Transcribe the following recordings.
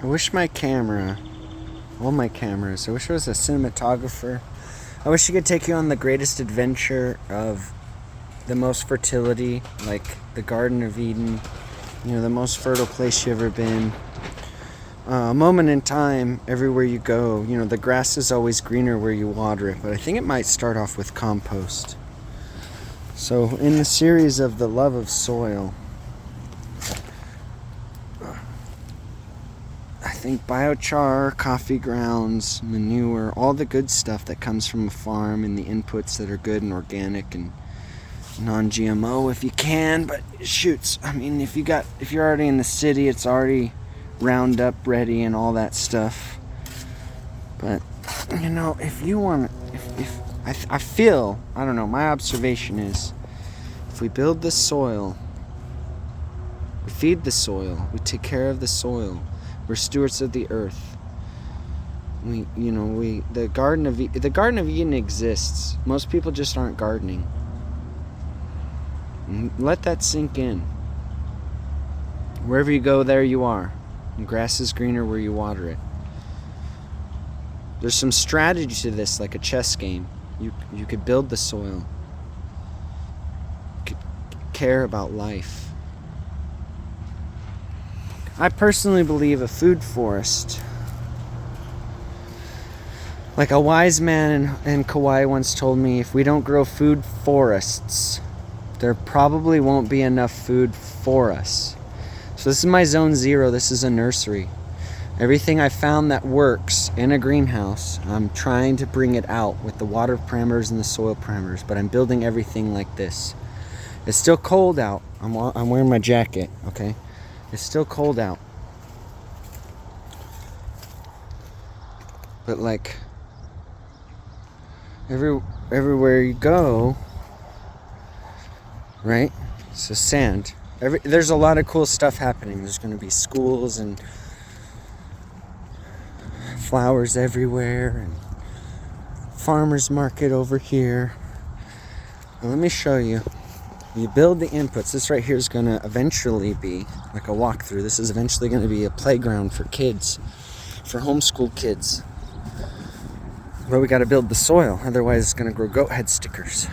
I wish my camera, all my cameras, I wish I was a cinematographer. I wish I could take you on the greatest adventure of the most fertility, like the Garden of Eden, the most fertile place you've ever been. A moment in time, everywhere you go, the grass is always greener where you water it, but I think it might start off with compost. So in the series of the love of soil, I think biochar, coffee grounds, manure, all the good stuff that comes from a farm and the inputs that are good and organic and non-GMO if you can, but shoots, I mean, if you're already in the city, it's already Roundup ready and all that stuff. But if you want, if I feel, I don't know, my observation is, if we build the soil, we feed the soil, we take care of the soil, we're stewards of the earth. The Garden of Eden exists. Most people just aren't gardening. Let that sink in. Wherever you go, there you are. And grass is greener where you water it. There's some strategy to this, like a chess game. You could build the soil. You could care about life. I personally believe a food forest, like a wise man in Kauai once told me, if we don't grow food forests, there probably won't be enough food for us. So this is my zone zero. This is a nursery. Everything I found that works in a greenhouse, I'm trying to bring it out with the water parameters and the soil parameters, but I'm building everything like this. It's still cold out. I'm wearing my jacket, okay? It's still cold out. But like everywhere you go, right? So sand. There's a lot of cool stuff happening. There's going to be schools and flowers everywhere and farmers market over here. Now let me show you. You build the inputs. This right here is going to eventually be like a walkthrough. This is eventually going to be a playground for kids, for homeschool kids. But we got to build the soil. Otherwise it's going to grow goat head stickers.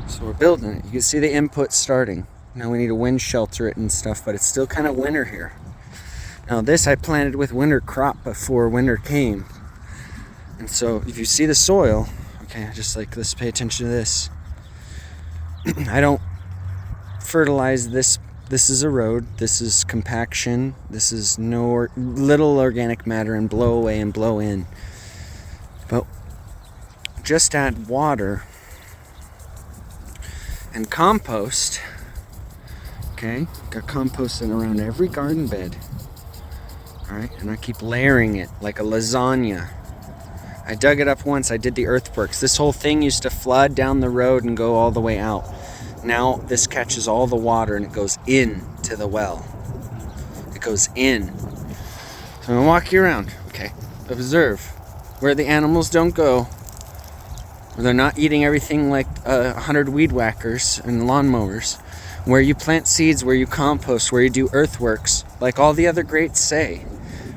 So we're building it. You can see the input starting. Now we need to wind shelter it and stuff, but it's still kind of winter here. Now this I planted with winter crop before winter came. And so if you see the soil, okay, just like, let's pay attention to this. I don't fertilize this. This is a road. This is compaction. This is little organic matter and blow away and blow in. But just add water and compost. Okay, got composting around every garden bed. All right, and I keep layering it like a lasagna. I dug it up once. I did the earthworks. This whole thing used to flood down the road and go all the way out. Now this catches all the water and it goes into the well. It goes in. So I'm gonna walk you around. Okay, observe where the animals don't go. Where they're not eating everything like 100 weed whackers and lawnmowers. Where you plant seeds, where you compost, where you do earthworks, like all the other greats say,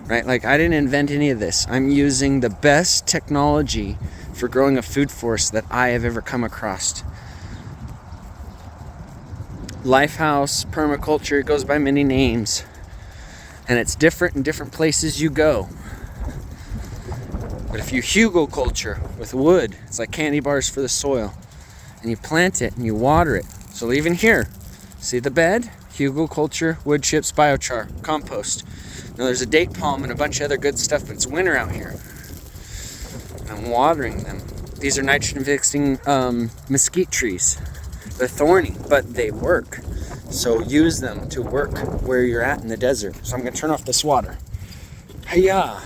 right? Like, I didn't invent any of this. I'm using the best technology for growing a food forest that I have ever come across. Lifehouse, permaculture, it goes by many names. And it's different in different places you go. But if you Hugo culture with wood, it's like candy bars for the soil. And you plant it and you water it. So even here, see the bed? Hugo culture, wood chips, biochar, compost. Now there's a date palm and a bunch of other good stuff, but it's winter out here. I'm watering them. These are nitrogen-fixing mesquite trees. They're thorny, but they work. So use them to work where you're at in the desert. So I'm gonna turn off this water. Hiya!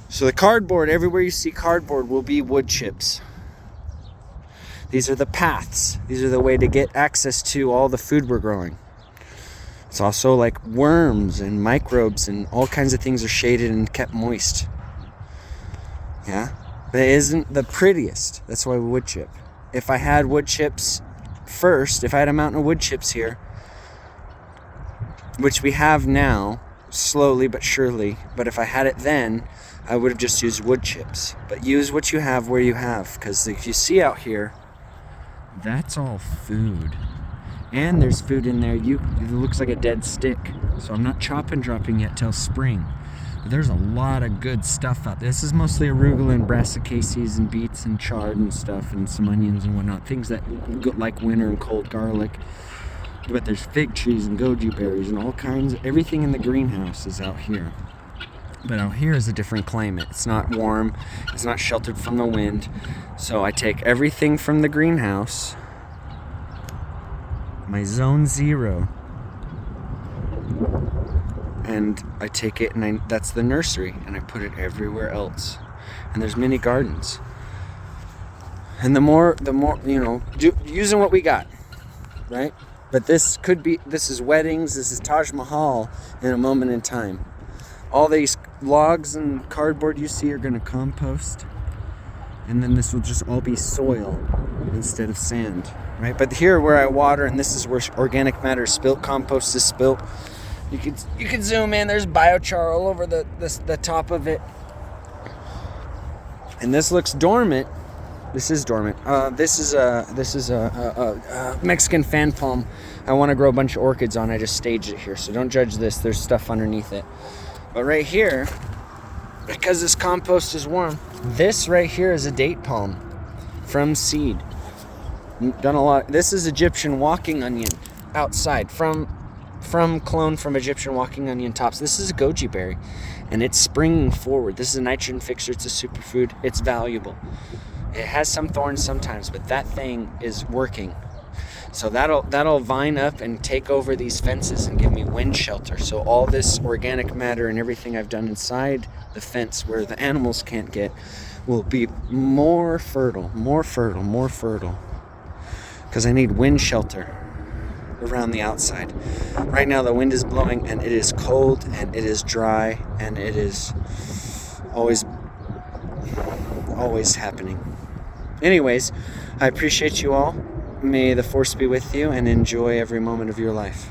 So the cardboard, everywhere you see cardboard will be wood chips. These are the paths. These are the way to get access to all the food we're growing. It's also like worms and microbes and all kinds of things are shaded and kept moist. Yeah? But it isn't the prettiest. That's why we wood chip. If I had wood chips first, if I had a mountain of wood chips here, which we have now, slowly but surely. But if I had it then, I would have just used wood chips. But use what you have where you have, because if you see out here, that's all food. And there's food in there. It looks like a dead stick. So I'm not chopping dropping yet till spring. But there's a lot of good stuff out there. This is mostly arugula and brassicas and beets and chard and stuff, and some onions and whatnot. Things that like winter and cold garlic. But there's fig trees and goji berries and all kinds. Everything in the greenhouse is out here. But out here is a different climate. It's not warm. It's not sheltered from the wind. So I take everything from the greenhouse, my zone 0, and I take it, and that's the nursery, and I put it everywhere else. And there's mini gardens. And the more, using what we got, right? But this is weddings, this is Taj Mahal in a moment in time. All these logs and cardboard you see are gonna compost, and then this will just all be soil instead of sand, right? But here where I water, and this is where organic matter is spilt, compost is spilt. You could zoom in. There's biochar all over the top of it, and this looks dormant. This is dormant. This is a Mexican fan palm. I want to grow a bunch of orchids on. I just staged it here, so don't judge this. There's stuff underneath it. But right here, because this compost is warm, this right here is a date palm from seed. Done a lot. This is Egyptian walking onion outside from clone from Egyptian walking onion tops. This is a goji berry, and it's springing forward. This is a nitrogen fixer. It's a superfood. It's valuable. It has some thorns sometimes, but that thing is working. So that'll vine up and take over these fences and give me wind shelter. So all this organic matter and everything I've done inside the fence where the animals can't get will be more fertile. Because I need wind shelter around the outside. Right now the wind is blowing, and it is cold, and it is dry, and it is always happening. Anyways, I appreciate you all. May the force be with you, and enjoy every moment of your life.